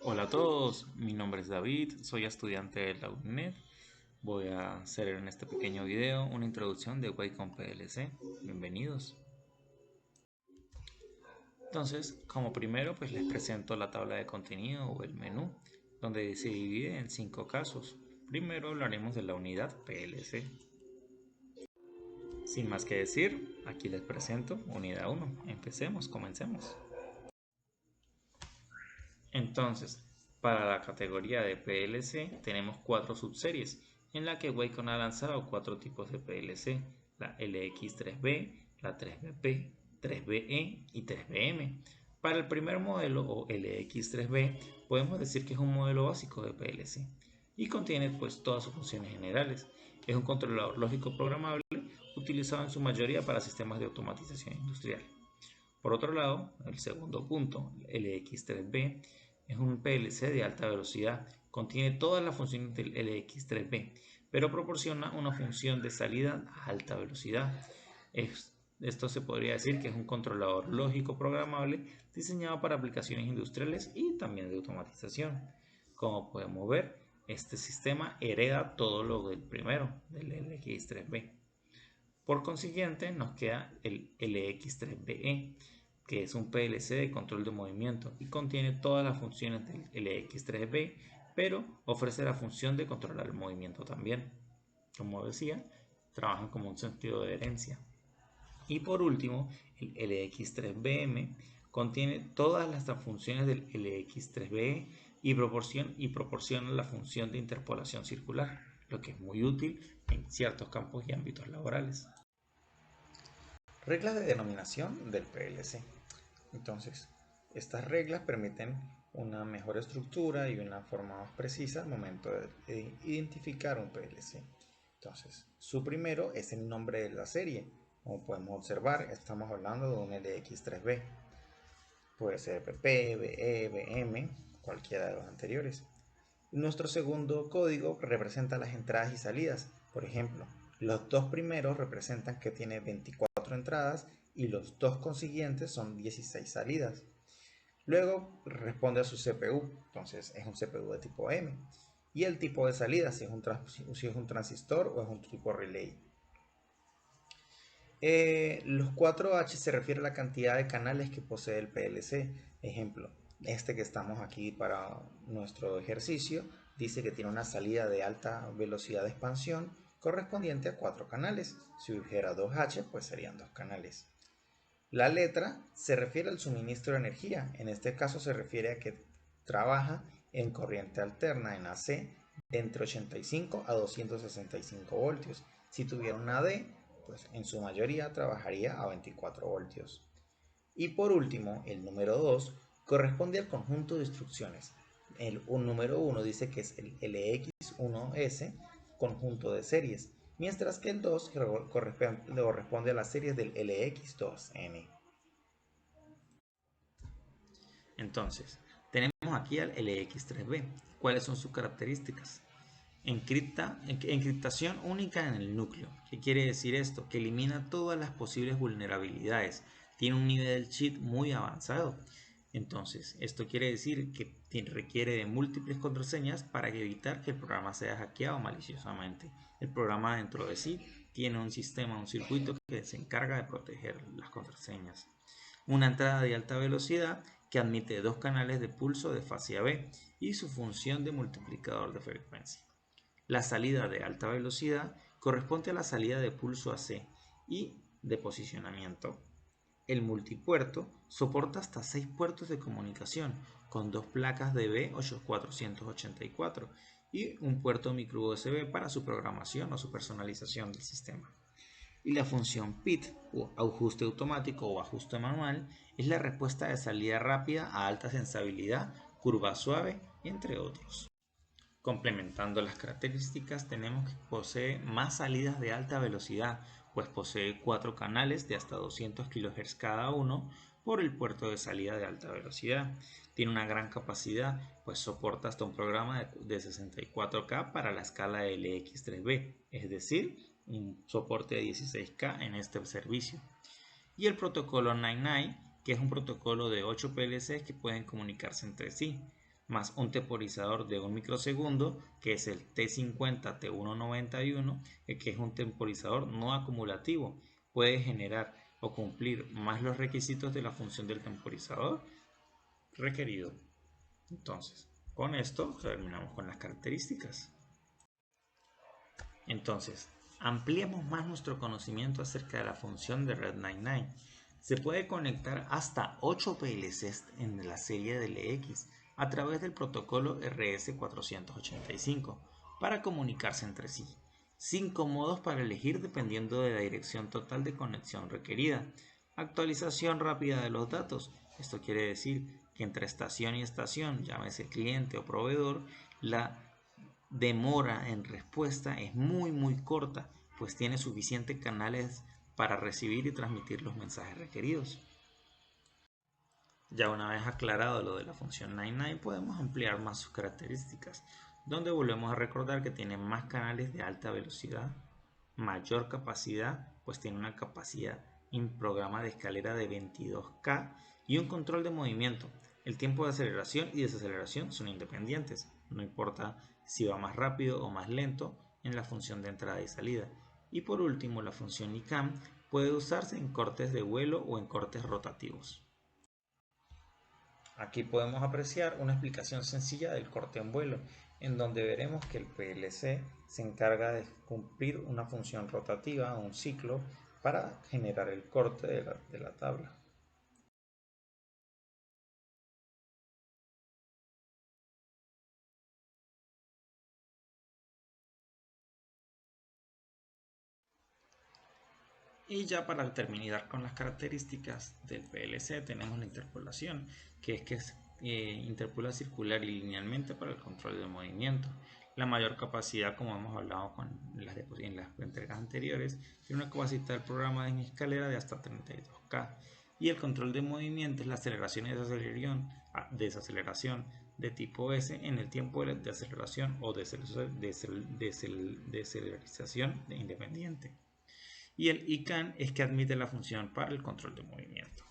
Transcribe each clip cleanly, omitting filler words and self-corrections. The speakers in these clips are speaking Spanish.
Hola a todos, mi nombre es David, soy estudiante de la UNED. Voy a hacer en este pequeño video una introducción de Wacom PLC. Bienvenidos. Entonces, como primero, pues les presento la tabla de contenido o el menú, donde se divide en 5 casos. Primero hablaremos de la unidad PLC. Sin más que decir, aquí les presento unidad 1. Empecemos, comencemos. Entonces, para la categoría de PLC tenemos 4 subseries, en la que Wacom ha lanzado 4 tipos de PLC, la LX3B, la 3BP, 3BE y 3BM. Para el primer modelo o LX3B podemos decir que es un modelo básico de PLC y contiene pues todas sus funciones generales. Es un controlador lógico programable utilizado en su mayoría para sistemas de automatización industrial. Por otro lado, el segundo punto, LX3B, es un PLC de alta velocidad. Contiene todas las funciones del LX3B, pero proporciona una función de salida a alta velocidad. Esto se podría decir que es un controlador lógico programable diseñado para aplicaciones industriales y también de automatización. Como podemos ver, este sistema hereda todo lo del primero, del LX3B. Por consiguiente, nos queda el LX3BE, que es un PLC de control de movimiento y contiene todas las funciones del LX3B, pero ofrece la función de controlar el movimiento también. Como decía, trabajan como un sentido de herencia. Y por último, el LX3BM contiene todas las funciones del LX3BE y proporciona la función de interpolación circular, lo que es muy útil en ciertos campos y ámbitos laborales. Reglas de denominación del PLC. Entonces, estas reglas permiten una mejor estructura y una forma más precisa al momento de identificar un PLC. Entonces, su primero es el nombre de la serie. Como podemos observar, estamos hablando de un LX3B. Puede ser PP, BE, BM, cualquiera de los anteriores. Nuestro segundo código representa las entradas y salidas. Por ejemplo, los dos primeros representan que tiene 24 entradas y los dos consiguientes son 16 salidas. Luego responde a su CPU, entonces es un CPU de tipo M. Y el tipo de salida, si es un transistor o es un tipo relay. Los 4H se refiere a la cantidad de canales que posee el PLC. Ejemplo, este que estamos aquí para nuestro ejercicio dice que tiene una salida de alta velocidad de expansión correspondiente a 4 canales. Si hubiera 2H, pues serían 2 canales. La letra se refiere al suministro de energía. En este caso se refiere a que trabaja en corriente alterna en AC entre 85 a 265 voltios. Si tuviera una D, pues en su mayoría trabajaría a 24 voltios. Y por último, el número 2 corresponde al conjunto de instrucciones. Un número 1 dice que es el LX1S, conjunto de series, mientras que el 2 corresponde a las series del LX2N. Entonces, tenemos aquí al LX3B. ¿Cuáles son sus características? Encriptación única en el núcleo. ¿Qué quiere decir esto? Que elimina todas las posibles vulnerabilidades. Tiene un nivel cheat muy avanzado. Entonces, esto quiere decir que requiere de múltiples contraseñas para evitar que el programa sea hackeado maliciosamente. El programa dentro de sí tiene un sistema, un circuito que se encarga de proteger las contraseñas. Una entrada de alta velocidad que admite dos canales de pulso de fase AB y su función de multiplicador de frecuencia. La salida de alta velocidad corresponde a la salida de pulso AC y de posicionamiento. El multipuerto soporta hasta 6 puertos de comunicación con dos placas de B484 y un puerto micro USB para su programación o su personalización del sistema. Y la función PIT o ajuste automático o ajuste manual es la respuesta de salida rápida a alta sensibilidad, curva suave, entre otros. Complementando las características, tenemos que posee más salidas de alta velocidad, pues posee 4 canales de hasta 200 kHz cada uno por el puerto de salida de alta velocidad. Tiene una gran capacidad, pues soporta hasta un programa de 64K para la escala LX3B, es decir, un soporte de 16K en este servicio. Y el protocolo 99, que es un protocolo de 8 PLCs que pueden comunicarse entre sí. más un temporizador de 1 microsegundo, que es el T50 T191, que es un temporizador no acumulativo. Puede generar o cumplir más los requisitos de la función del temporizador requerido. Entonces, con esto terminamos con las características. Entonces, ampliemos más nuestro conocimiento acerca de la función de Red99. Se puede conectar hasta 8 PLCs en la serie de LX a través del protocolo RS485 para comunicarse entre sí. 5 modos para elegir dependiendo de la dirección total de conexión requerida. Actualización rápida de los datos. Esto quiere decir que entre estación y estación, llámese cliente o proveedor, la demora en respuesta es muy corta, pues tiene suficientes canales para recibir y transmitir los mensajes requeridos. Ya una vez aclarado lo de la función 99, podemos ampliar más sus características, donde volvemos a recordar que tiene más canales de alta velocidad, mayor capacidad, pues tiene una capacidad en programa de escalera de 22K y un control de movimiento. El tiempo de aceleración y desaceleración son independientes, no importa si va más rápido o más lento en la función de entrada y salida. Y por último, la función ICAM puede usarse en cortes de vuelo o en cortes rotativos. Aquí podemos apreciar una explicación sencilla del corte en vuelo, en donde veremos que el PLC se encarga de cumplir una función rotativa, un ciclo, para generar el corte de la tabla. Y ya para terminar con las características del PLC tenemos la interpolación, que interpola circular y linealmente para el control del movimiento. La mayor capacidad, como hemos hablado en las entregas anteriores, tiene una capacidad del programa en escalera de hasta 32K. Y el control de movimiento es la aceleración y desaceleración de tipo S en el tiempo de aceleración o decelerización independiente. Y el ICANN es que admite la función para el control de movimiento.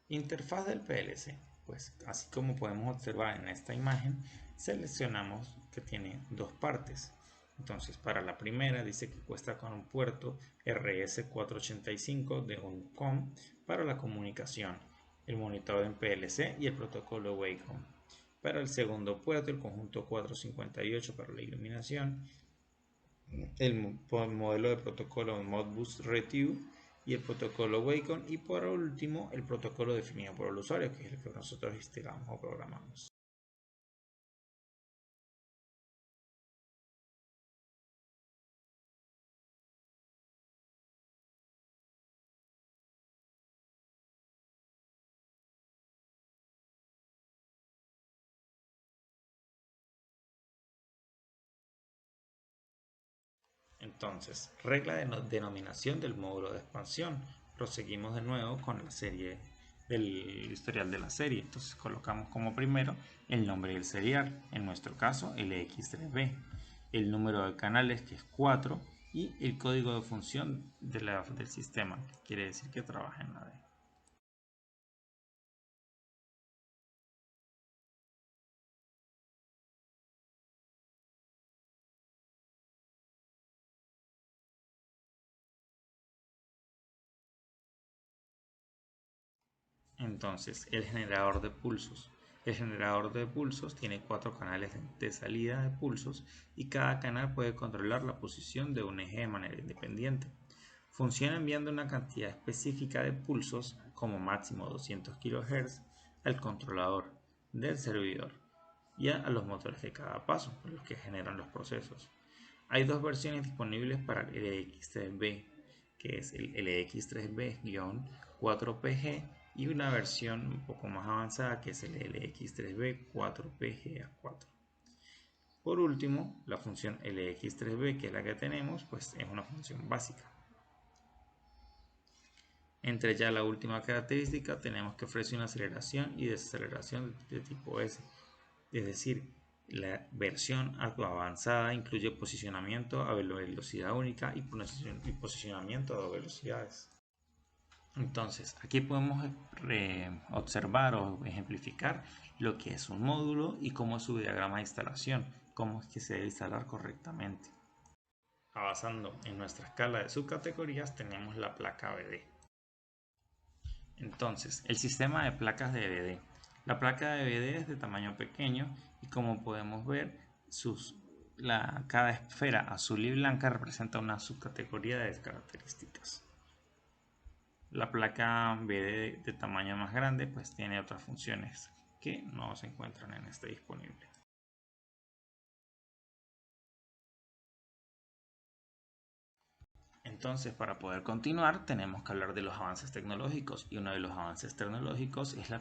Interfaz del PLC. Pues así como podemos observar en esta imagen, seleccionamos que tiene dos partes. Entonces, para la primera dice que cuesta con un puerto RS485 de un COM para la comunicación, el monitor en PLC y el protocolo Wacom. Para el segundo puerto, el conjunto 458 para la iluminación, el modelo de protocolo Modbus Retiu y el protocolo Wacom, y por último el protocolo definido por el usuario, que es el que nosotros instalamos o programamos. Entonces, regla de denominación del módulo de expansión. Proseguimos de nuevo con la serie del historial de la serie. Entonces colocamos como primero el nombre del serial, en nuestro caso LX3B, el número de canales, que es 4, y el código de función del sistema, que quiere decir que trabaja en la D. Entonces, el generador de pulsos. El generador de pulsos tiene 4 canales de salida de pulsos y cada canal puede controlar la posición de un eje de manera independiente. Funciona enviando una cantidad específica de pulsos, como máximo 200 kHz, al controlador del servidor y a los motores de cada paso, los que generan los procesos. Hay dos versiones disponibles para el LX3B, que es el LX3B-4PG, y una versión un poco más avanzada, que es el LX3B-4PGA4. Por último, la función LX3B, que es la que tenemos, pues es una función básica. Entre ya la última característica tenemos que ofrece una aceleración y desaceleración de tipo S, es decir, la versión avanzada incluye posicionamiento a velocidad única y posicionamiento a dos velocidades. Entonces, aquí podemos observar o ejemplificar lo que es un módulo y cómo es su diagrama de instalación, cómo es que se debe instalar correctamente. Avanzando en nuestra escala de subcategorías tenemos la placa BD. Entonces, el sistema de placas de BD. La placa de BD es de tamaño pequeño y como podemos ver, cada esfera azul y blanca representa una subcategoría de características. La placa BD de tamaño más grande pues tiene otras funciones que no se encuentran en este disponible. Entonces, para poder continuar, tenemos que hablar de los avances tecnológicos y uno de los avances tecnológicos es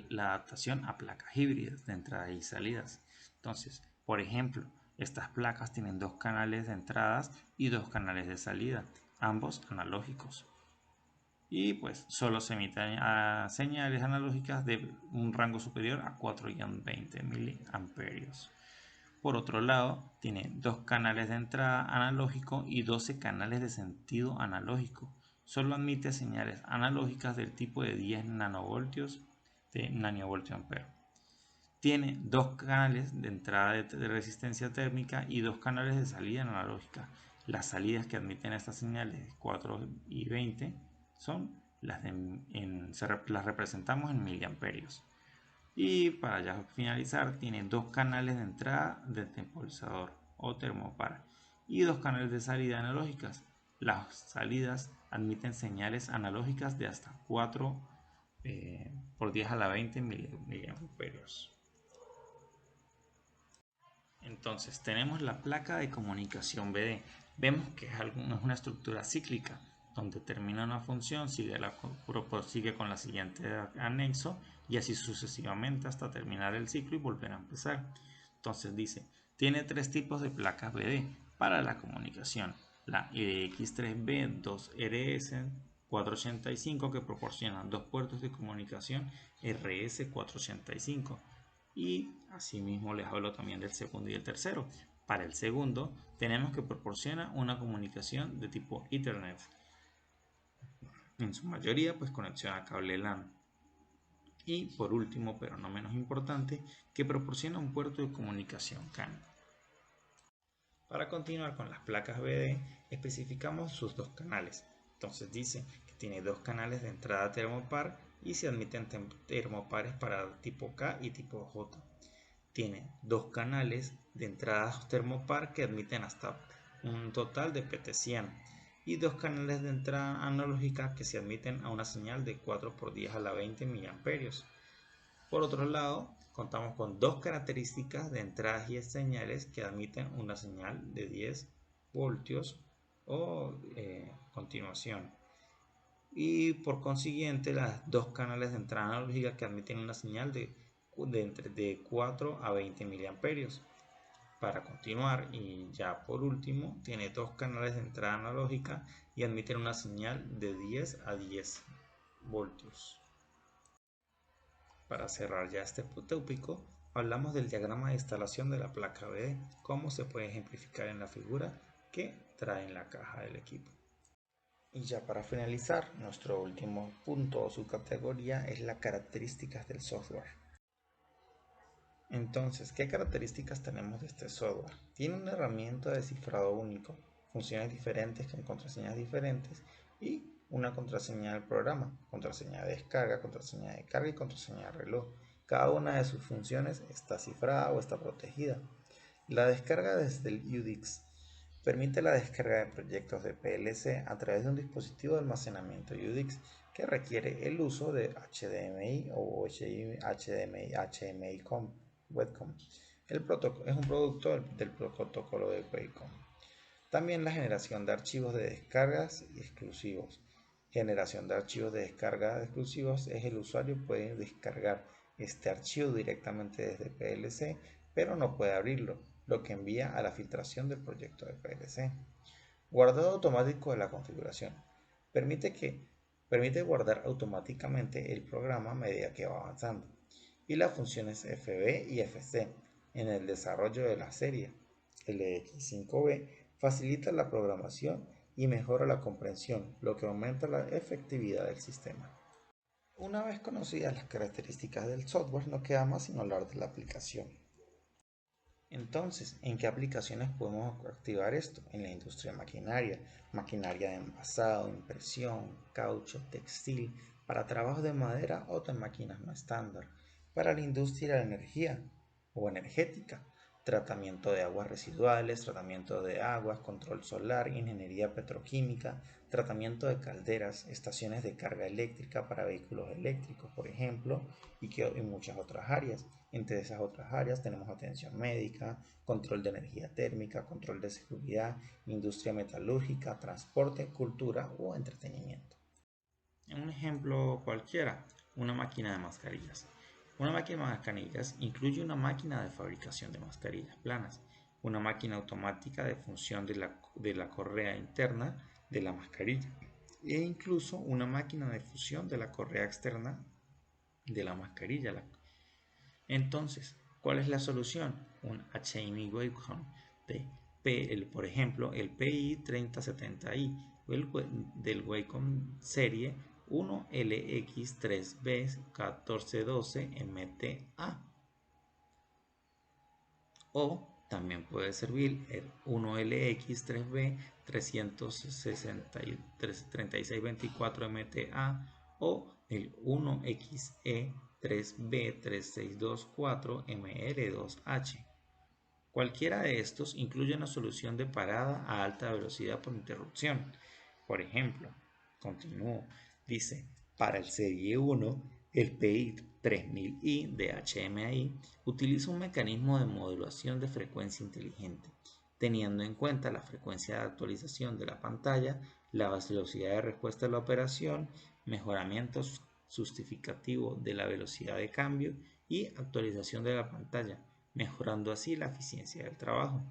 la adaptación a placas híbridas de entrada y salidas. Entonces, por ejemplo, estas placas tienen dos canales de entradas y dos canales de salida, ambos analógicos. Y pues solo se emiten señales analógicas de un rango superior a 4-20 miliamperios. Por otro lado, tiene dos canales de entrada analógico y 12 canales de sentido analógico. Solo admite señales analógicas del tipo de 10 nanovoltios de nanovoltio ampere. Tiene dos canales de entrada de resistencia térmica y dos canales de salida analógica. Las salidas que admiten estas señales 4 y 20 son las las representamos en miliamperios. Y para ya finalizar, tiene dos canales de entrada de temporizador o termopar y dos canales de salida analógicas. Las salidas admiten señales analógicas de hasta 4 por 10 a la 20 miliamperios. Entonces tenemos la placa de comunicación BD. Vemos que es una estructura cíclica donde termina una función, prosigue con la siguiente anexo y así sucesivamente hasta terminar el ciclo y volver a empezar. Entonces dice, tiene tres tipos de placas BD para la comunicación. La EDX3B 2RS 485 que proporciona dos puertos de comunicación RS485 y asimismo les hablo también del segundo y el tercero. Para el segundo tenemos que proporciona una comunicación de tipo Ethernet, en su mayoría pues conexión a cable LAN. Y por último, pero no menos importante, que proporciona un puerto de comunicación CAN. Para continuar con las placas BD, especificamos sus dos canales. Entonces dice que tiene dos canales de entrada termopar y se admiten termopares para tipo K y tipo J. Tiene dos canales de entrada termopar que admiten hasta un total de PT100 y dos canales de entrada analógica que se admiten a una señal de 4 por 10 a la 20 miliamperios. Por otro lado, contamos con dos características de entradas y señales que admiten una señal de 10 voltios o continuación. Y por consiguiente, las dos canales de entrada analógica que admiten una señal de 4 a 20 miliamperios. Para continuar, y ya por último, tiene dos canales de entrada analógica y admiten una señal de 10 a 10 voltios. Para cerrar ya este tópico, hablamos del diagrama de instalación de la placa BD, cómo se puede ejemplificar en la figura que trae en la caja del equipo. Y ya para finalizar, nuestro último punto o subcategoría es las características del software. Entonces, ¿qué características tenemos de este software? Tiene una herramienta de cifrado único, funciones diferentes con contraseñas diferentes y una contraseña del programa, contraseña de descarga, contraseña de carga y contraseña de reloj. Cada una de sus funciones está cifrada o está protegida. La descarga desde el UDIX permite la descarga de proyectos de PLC a través de un dispositivo de almacenamiento UDIX que requiere el uso de HDMI o HDMI Webcom. El protocolo es un producto del protocolo de Wacom. También la generación de archivos de descargas exclusivos. Generación de archivos de descarga exclusivos es el usuario puede descargar este archivo directamente desde PLC, pero no puede abrirlo, lo que envía a la filtración del proyecto de PLC. Guardado automático de la configuración. Permite que Permite guardar automáticamente el programa a medida que va avanzando. Y las funciones FB y FC en el desarrollo de la serie. El X5B facilita la programación y mejora la comprensión, lo que aumenta la efectividad del sistema. Una vez conocidas las características del software, no queda más sino hablar de la aplicación. Entonces, ¿en qué aplicaciones podemos activar esto? En la industria maquinaria, maquinaria de envasado, impresión, caucho, textil, para trabajos de madera o de máquinas no estándar, para la industria de la energía o energética, tratamiento de aguas residuales, tratamiento de aguas, control solar, ingeniería petroquímica, tratamiento de calderas, estaciones de carga eléctrica para vehículos eléctricos, por ejemplo, y muchas otras áreas. Entre esas otras áreas tenemos atención médica, control de energía térmica, control de seguridad, industria metalúrgica, transporte, cultura o entretenimiento. Un ejemplo cualquiera, una máquina de mascarillas. Una máquina de mascarillas incluye una máquina de fabricación de mascarillas planas, una máquina automática de función de la correa interna de la mascarilla e incluso una máquina de fusión de la correa externa de la mascarilla. Entonces, ¿cuál es la solución? Un HMI Wacom por ejemplo, el PI 3070i del Wacom serie 1LX3B1412MTA. O también puede servir el 1LX3B3624MTA o el 1XE3B3624ML2H. Cualquiera de estos incluye una solución de parada a alta velocidad por interrupción. Por ejemplo, continúo, dice, para el Serie 1, el PI 3000i de HMI utiliza un mecanismo de modulación de frecuencia inteligente, teniendo en cuenta la frecuencia de actualización de la pantalla, la velocidad de respuesta a la operación, mejoramiento justificativo de la velocidad de cambio y actualización de la pantalla, mejorando así la eficiencia del trabajo.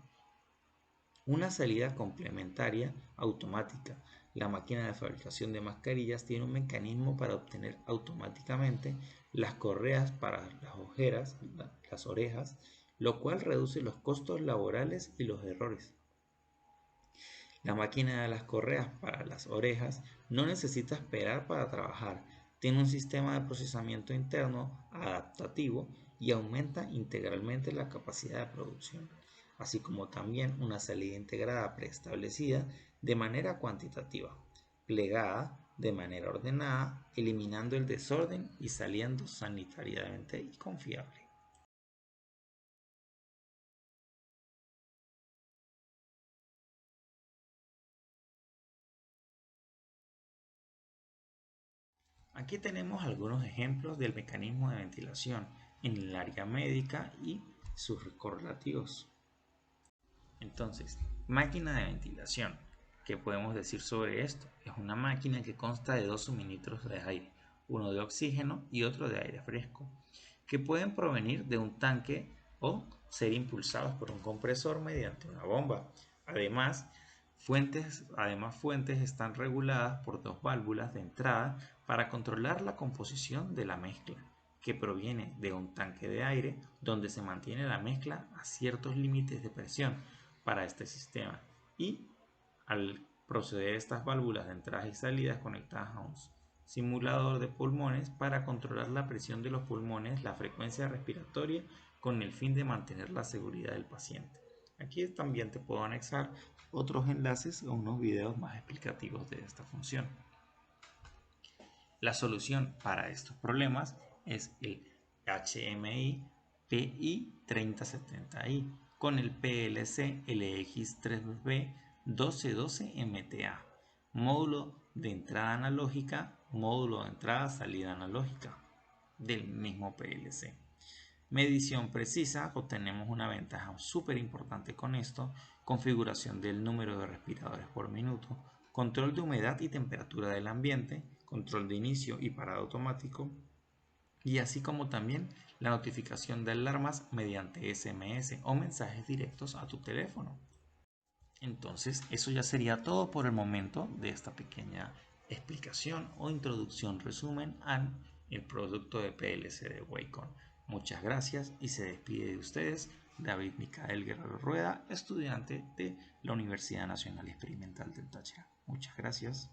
Una salida complementaria automática. La máquina de fabricación de mascarillas tiene un mecanismo para obtener automáticamente las correas para las orejas, lo cual reduce los costos laborales y los errores. La máquina de las correas para las orejas no necesita esperar para trabajar, tiene un sistema de procesamiento interno adaptativo y aumenta integralmente la capacidad de producción, así como también una salida integrada preestablecida de manera cuantitativa, plegada de manera ordenada, eliminando el desorden y saliendo sanitariamente y confiable. Aquí tenemos algunos ejemplos del mecanismo de ventilación en el área médica y sus correlativos. Entonces, máquina de ventilación. ¿Qué podemos decir sobre esto? Es una máquina que consta de dos suministros de aire, uno de oxígeno y otro de aire fresco, que pueden provenir de un tanque o ser impulsados por un compresor mediante una bomba. Fuentes están reguladas por dos válvulas de entrada para controlar la composición de la mezcla, que proviene de un tanque de aire donde se mantiene la mezcla a ciertos límites de presión para este sistema y al proceder estas válvulas de entrada y salidas conectadas a un simulador de pulmones para controlar la presión de los pulmones, la frecuencia respiratoria con el fin de mantener la seguridad del paciente. Aquí también te puedo anexar otros enlaces o unos videos más explicativos de esta función. La solución para estos problemas es el HMI PI 3070i con el PLC LX3B 1212MTA, módulo de entrada analógica, módulo de entrada salida analógica del mismo PLC. Medición precisa, obtenemos una ventaja súper importante con esto, configuración del número de respiradores por minuto, control de humedad y temperatura del ambiente, control de inicio y parado automático, y así como también la notificación de alarmas mediante SMS o mensajes directos a tu teléfono. Entonces, eso ya sería todo por el momento de esta pequeña explicación o introducción resumen al el producto de PLC de Wacom. Muchas gracias y se despide de ustedes David Micael Guerrero Rueda, estudiante de la Universidad Nacional Experimental del Táchira. Muchas gracias.